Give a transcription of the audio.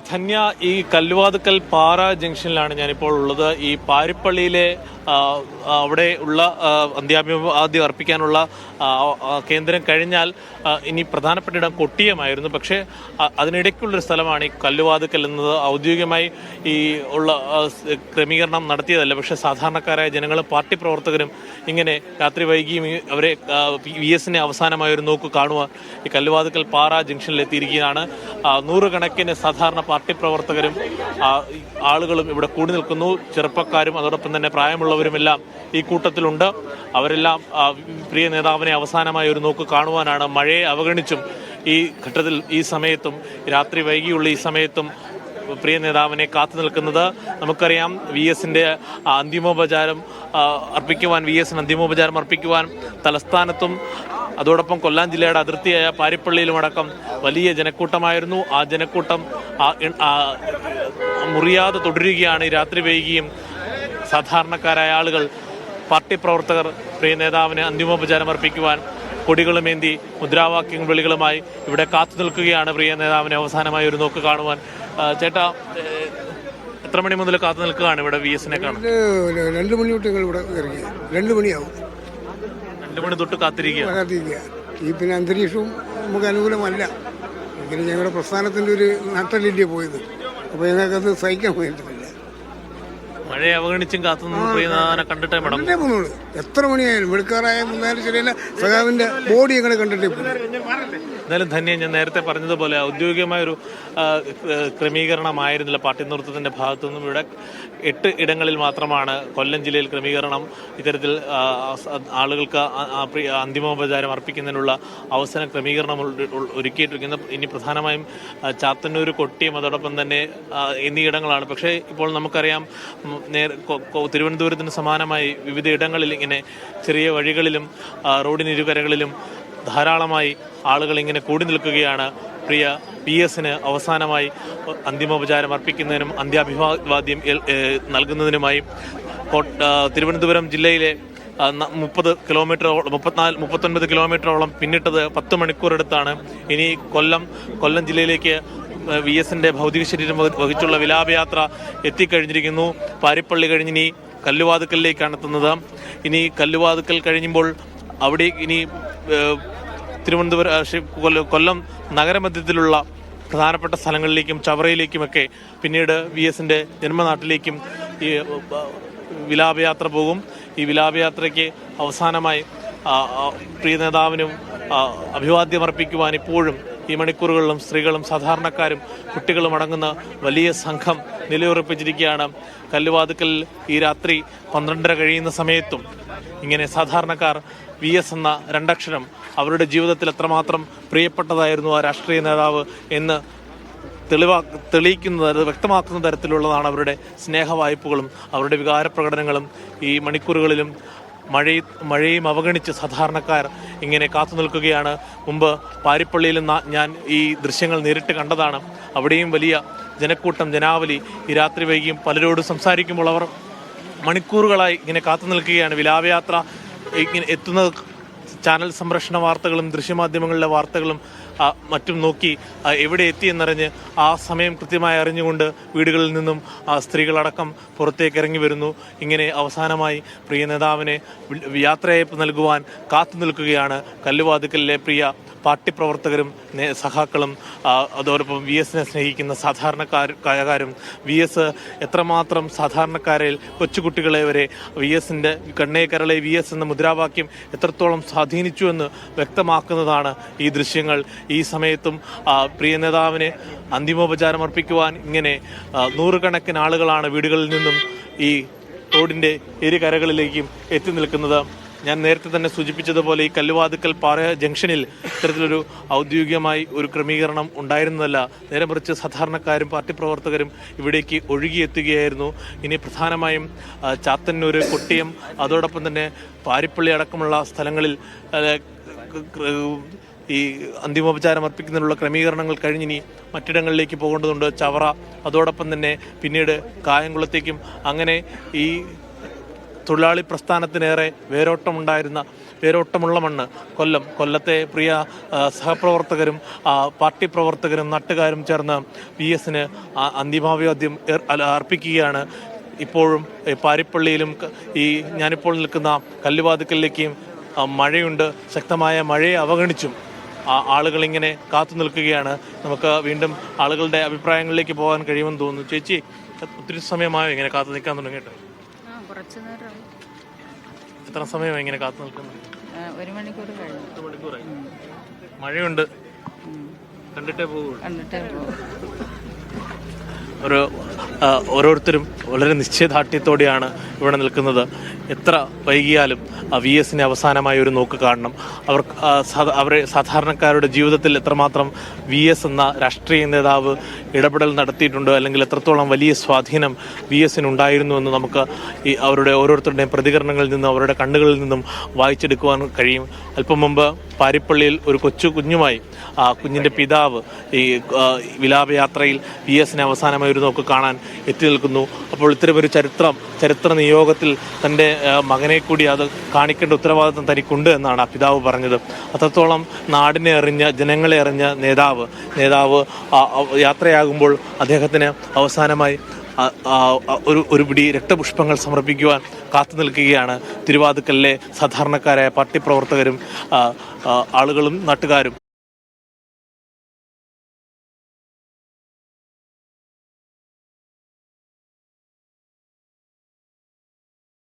ധന്യ, ഈ കല്ലുവാതുക്കൽ പാറ ജംഗ്ഷനിലാണ് ഞാനിപ്പോൾ ഉള്ളത്. ഈ പാരിപ്പള്ളിയിലെ അവിടെ ഉള്ള അന്ത്യാഭിവാദ്യം അർപ്പിക്കാനുള്ള കേന്ദ്രം കഴിഞ്ഞാൽ ഇനി പ്രധാനപ്പെട്ട ഇടം കൊട്ടിയമായിരുന്നു. പക്ഷേ അതിനിടയ്ക്കുള്ളൊരു സ്ഥലമാണ് ഈ കല്ലുവാതുക്കൽ എന്നത്. ഔദ്യോഗികമായി ഈ ഉള്ള ക്രമീകരണം നടത്തിയതല്ല. പക്ഷേ സാധാരണക്കാരായ ജനങ്ങളും പാർട്ടി പ്രവർത്തകരും ഇങ്ങനെ രാത്രി വൈകിയും അവരെ VS-നെ അവസാനമായ ഒരു നോക്ക് കാണുവാൻ ഈ കല്ലുവാതുക്കൽ പാറ ജംഗ്ഷനിൽ എത്തിയിരിക്കുകയാണ്. നൂറുകണക്കിന് സാധാരണ പാർട്ടി പ്രവർത്തകരും ആളുകളും ഇവിടെ കൂടി നിൽക്കുന്നു. ചെറുപ്പക്കാരും അതോടൊപ്പം തന്നെ പ്രായമുള്ളവരുമെല്ലാം ഈ കൂട്ടത്തിലുണ്ട്. അവരെല്ലാം പ്രിയ നേതാവിനെ അവസാനമായി ഒരു നോക്ക് കാണുവാനാണ് മഴയെ അവഗണിച്ചും ഈ ഘട്ടത്തിൽ ഈ സമയത്തും രാത്രി വൈകിയുള്ള ഈ സമയത്തും പ്രിയ നേതാവിനെ കാത്തു നിൽക്കുന്നത്. നമുക്കറിയാം VS-ന്റെ അന്തിമോപചാരം അർപ്പിക്കുവാൻ തലസ്ഥാനത്തും അതോടൊപ്പം കൊല്ലം ജില്ലയുടെ അതിർത്തിയായ പാരിപ്പള്ളിയിലുമടക്കം വലിയ ജനക്കൂട്ടമായിരുന്നു. ആ ജനക്കൂട്ടം മുറിയാതെ തുടരുകയാണ്. ഈ രാത്രി വൈകിയും സാധാരണക്കാരായ ആളുകൾ, പാർട്ടി പ്രവർത്തകർ പ്രിയ നേതാവിന് അന്തിമോപചാരം അർപ്പിക്കുവാൻ കൊടികളുമേന്തി മുദ്രാവാക്യ വിളികളുമായി ഇവിടെ കാത്തു നിൽക്കുകയാണ്. പ്രിയ നേതാവിനെ അവസാനമായി ഒരു നോക്ക് കാണുവാൻ. ചേട്ടാ, എത്ര മണി മുതൽ കാത്തു നിൽക്കുകയാണ് ഇവിടെ VS-നെ കാണാൻ? 2 മണി തൊട്ട് ഇവിടെ 2 മണിയാവും. 2 മണി തൊട്ട് കാത്തിരിക്കുക. ഈ പിന്നെ അന്തരീക്ഷവും നമുക്ക് അനുകൂലമല്ല. എങ്കിലും ഞങ്ങളുടെ പ്രസ്ഥാനത്തിൻ്റെ ഒരു നട്ടലില്ലേ പോയത്. അപ്പോൾ ഞങ്ങൾക്കത് സഹിക്കാൻ പോയിട്ടില്ല. മഴയെ അവഗണിച്ചും കാത്തുനിന്ന് പ്രിയ നേതാവിനെ കണ്ടിട്ടേ പോകുന്നുള്ളൂ. എത്ര മണിയായാലും വെളുക്കാറായാലും മുന്നാലും ശരിയല്ല, സഖാവിൻ്റെ ബോഡി ഞങ്ങളെ കണ്ടിട്ടേ പോകും. എന്തായാലും ധന്യ, ഞാൻ നേരത്തെ പറഞ്ഞതുപോലെ ഔദ്യോഗികമായൊരു ക്രമീകരണമായിരുന്നില്ല പാർട്ടി നേതൃത്വത്തിന്റെ ഭാഗത്തു നിന്നും. ഇവിടെ 8 ഇടങ്ങളിൽ മാത്രമാണ് കൊല്ലം ജില്ലയിൽ ക്രമീകരണം ഇത്തരത്തിൽ ആളുകൾക്ക് അന്തിമോപചാരം അർപ്പിക്കുന്നതിനുള്ള അവസര ക്രമീകരണം ഒരുക്കിയിട്ടിരിക്കുന്നത്. ഇനി പ്രധാനമായും ചാത്തന്നൂർ, കൊട്ടിയം അതോടൊപ്പം തന്നെ എന്നീ ഇടങ്ങളാണ്. പക്ഷേ ഇപ്പോൾ നമുക്കറിയാം തിരുവനന്തപുരത്തിന് സമാനമായി വിവിധ ഇടങ്ങളിൽ ഇങ്ങനെ ചെറിയ വഴികളിലും റോഡിനിരുകരകളിലും ധാരാളമായി ആളുകൾ ഇങ്ങനെ കൂടി നിൽക്കുകയാണ്. പ്രിയ VS-ന് അവസാനമായി അന്തിമോപചാരം അർപ്പിക്കുന്നതിനും അന്ത്യാഭിവാദ്യം നൽകുന്നതിനുമായി തിരുവനന്തപുരം ജില്ലയിലെ 39 കിലോമീറ്ററോളം പിന്നിട്ടത് 10 മണിക്കൂറെടുത്താണ്. ഇനി കൊല്ലം ജില്ലയിലേക്ക് VS-ന്റെ ഭൗതിക ശരീരം വഹിച്ചുള്ള വിലാപയാത്ര എത്തിക്കഴിഞ്ഞിരിക്കുന്നു. പാരിപ്പള്ളി കഴിഞ്ഞിനി കല്ലുവാതുക്കലിലേക്കാണ് എത്തുന്നത്. ഇനി കല്ലുവാതുക്കൽ കഴിയുമ്പോൾ അവിടെ ഇനി കൊല്ലം നഗരമധ്യത്തിലുള്ള പ്രധാനപ്പെട്ട സ്ഥലങ്ങളിലേക്കും ചവറയിലേക്കുമൊക്കെ പിന്നീട് VS-ന്റെ ജന്മനാട്ടിലേക്കും ഈ വിലാപയാത്ര പോകും. ഈ വിലാപയാത്രയ്ക്ക് അവസാനമായി പ്രിയ നേതാവിനും അഭിവാദ്യം അർപ്പിക്കുവാൻ ഇപ്പോഴും ഈ മണിക്കൂറുകളിലും സ്ത്രീകളും സാധാരണക്കാരും കുട്ടികളും അടങ്ങുന്ന വലിയ സംഘം നിലയുറപ്പിച്ചിരിക്കുകയാണ്. കല്ലുവാതുക്കൽ ഈ രാത്രി 12:30 കഴിയുന്ന സമയത്തും ഇങ്ങനെ സാധാരണക്കാർ VS എന്ന 2 അക്ഷരം അവരുടെ ജീവിതത്തിൽ എത്രമാത്രം പ്രിയപ്പെട്ടതായിരുന്നു ആ രാഷ്ട്രീയ നേതാവ് എന്ന് തെളിയിക്കുന്നത്, വ്യക്തമാക്കുന്ന തരത്തിലുള്ളതാണ് അവരുടെ സ്നേഹവായ്പകളും അവരുടെ വികാരപ്രകടനങ്ങളും. ഈ മണിക്കൂറുകളിലും മഴയും അവഗണിച്ച് സാധാരണക്കാർ ഇങ്ങനെ കാത്തു നിൽക്കുകയാണ്. മുമ്പ് പാരിപ്പള്ളിയിൽ ഞാൻ ഈ ദൃശ്യങ്ങൾ നേരിട്ട് കണ്ടതാണ്. അവിടെയും വലിയ ജനക്കൂട്ടം, ജനാവലി ഈ രാത്രി വൈകിയും പലരോടും സംസാരിക്കുമ്പോൾ അവർ മണിക്കൂറുകളായി ഇങ്ങനെ കാത്തു നിൽക്കുകയാണ്. വിലാപയാത്ര ഇങ്ങനെ എത്തുന്നത് ചാനൽ സംപ്രേഷണ വാർത്തകളും ദൃശ്യമാധ്യമങ്ങളിലെ വാർത്തകളും മറ്റും നോക്കി എവിടെ എത്തിയെന്നറിഞ്ഞ് ആ സമയം കൃത്യമായി അറിഞ്ഞുകൊണ്ട് വീടുകളിൽ നിന്നും സ്ത്രീകളടക്കം പുറത്തേക്ക് ഇറങ്ങി വരുന്നു. ഇങ്ങനെ അവസാനമായി പ്രിയ നേതാവിനെ യാത്രയയപ്പ് നൽകുവാൻ കാത്തു നിൽക്കുകയാണ് കല്ലുവാതുക്കലിലെ പ്രിയ പാർട്ടി പ്രവർത്തകരും സഖാക്കളും അതോടൊപ്പം VS-നെ സ്നേഹിക്കുന്ന സാധാരണക്കാരും. VS എത്രമാത്രം സാധാരണക്കാരിൽ കൊച്ചുകുട്ടികളെ വരെ VS-ന്റെ കണ്ണേ കരളെ VS എന്ന മുദ്രാവാക്യം എത്രത്തോളം സ്വാധീനിച്ചു എന്ന് വ്യക്തമാക്കുന്നതാണ് ഈ ദൃശ്യങ്ങൾ. ഈ സമയത്തും പ്രിയ നേതാവിന് അന്തിമോപചാരം അർപ്പിക്കുവാൻ ഇങ്ങനെ നൂറുകണക്കിന് ആളുകളാണ് വീടുകളിൽ നിന്നും ഈ റോഡിൻ്റെ ഇരുകരകളിലേക്കും എത്തി നിൽക്കുന്നത്. ഞാൻ നേരത്തെ തന്നെ സൂചിപ്പിച്ചതുപോലെ ഈ കല്ലുവാതുക്കൽ പാറ ജംഗ്ഷനിൽ ഇത്തരത്തിലൊരു ഔദ്യോഗികമായി ഒരു ക്രമീകരണം ഉണ്ടായിരുന്നതല്ല. നേരെ മറിച്ച് സാധാരണക്കാരും പാർട്ടി പ്രവർത്തകരും ഇവിടേക്ക് ഒഴുകിയെത്തുകയായിരുന്നു. ഇനി പ്രധാനമായും ചാത്തന്നൂർ, കൊട്ടിയം അതോടൊപ്പം തന്നെ പാരിപ്പള്ളി അടക്കമുള്ള സ്ഥലങ്ങളിൽ ഈ അന്തിമോപചാരം അർപ്പിക്കുന്നതിനുള്ള ക്രമീകരണങ്ങൾ കഴിഞ്ഞിനി മറ്റിടങ്ങളിലേക്ക് പോകേണ്ടതുണ്ട്. ചവറ അതോടൊപ്പം തന്നെ പിന്നീട് കായംകുളത്തേക്കും അങ്ങനെ ഈ തൊഴിലാളി പ്രസ്ഥാനത്തിനേറെ വേരോട്ടമുണ്ടായിരുന്ന വേരോട്ടമുള്ള മണ്ണ് കൊല്ലത്തെ പ്രിയ സഹപ്രവർത്തകരും പാർട്ടി പ്രവർത്തകരും നാട്ടുകാരും ചേർന്ന് VS-ന് അന്തിമാഭിവാദ്യം അർപ്പിക്കുകയാണ്. ഇപ്പോഴും പാരിപ്പള്ളിയിലും ഞാനിപ്പോൾ നിൽക്കുന്ന കല്ലുവാതുക്കലിലേക്കും മഴയുണ്ട്. ശക്തമായ മഴയെ അവഗണിച്ചും ആളുകളിങ്ങനെ കാത്തു നിൽക്കുകയാണ്. നമുക്ക് വീണ്ടും ആളുകളുടെ അഭിപ്രായങ്ങളിലേക്ക് പോകാൻ കഴിയുമെന്ന് തോന്നുന്നു. ചേച്ചി, ഒത്തിരി സമയമായോ ഇങ്ങനെ കാത്തു നിൽക്കാൻ തുടങ്ങിയിട്ട്? എത്ര സമയമായി ഇങ്ങനെ കാത്തു നിൽക്കുന്നത്? 1 മണിക്കൂർ കഴിഞ്ഞു. 1 മണിക്കൂറായി. മഴയുണ്ട്, കണ്ടിട്ടേ പോകുള്ളൂ. ഓരോരുത്തരും വളരെ നിശ്ചയദാർഢ്യത്തോടെയാണ് ഇവിടെ നിൽക്കുന്നത്. എത്ര വൈകിയാലും VS-നെ അവസാനമായി ഒരു നോക്ക് കാണണം. അവരെ സാധാരണക്കാരുടെ ജീവിതത്തിൽ എത്രമാത്രം VS എന്ന രാഷ്ട്രീയ നേതാവ് ഇടപെടൽ നടത്തിയിട്ടുണ്ട്, അല്ലെങ്കിൽ എത്രത്തോളം വലിയ സ്വാധീനം VS-ന് ഉണ്ടായിരുന്നു എന്ന് നമുക്ക് അവരുടെ ഓരോരുത്തരുടെയും പ്രതികരണങ്ങളിൽ നിന്നും അവരുടെ കണ്ണുകളിൽ നിന്നും വായിച്ചെടുക്കുവാൻ കഴിയും. അല്പം മുമ്പ് പാരിപ്പള്ളിയിൽ ഒരു കുഞ്ഞുമായി കുഞ്ഞിൻ്റെ പിതാവ് ഈ വിലാപയാത്രയിൽ VS-നെ അവസാനമായി ഒരു നോക്ക് കാണാൻ എത്തി നിൽക്കുന്നു. അപ്പോൾ ഇത്തരമൊരു ചരിത്ര നിയോഗത്തിൽ തൻ്റെ മകനെ കൂടി അത് കാണിക്കേണ്ട ഉത്തരവാദിത്വം തനിക്കുണ്ട് എന്നാണ് ആ പിതാവ് പറഞ്ഞത്. അത്രത്തോളം നാടിനെ അറിഞ്ഞ, ജനങ്ങളെ അറിഞ്ഞ നേതാവ് യാത്രയാകുമ്പോൾ അദ്ദേഹത്തിന് അവസാനമായി ഒരു പിടി രക്തപുഷ്പങ്ങൾ സമർപ്പിക്കുവാൻ കാത്തു നിൽക്കുകയാണ് തിരുവാതുക്കലിലെ സാധാരണക്കാരായ പാർട്ടി പ്രവർത്തകരും ആളുകളും നാട്ടുകാരും.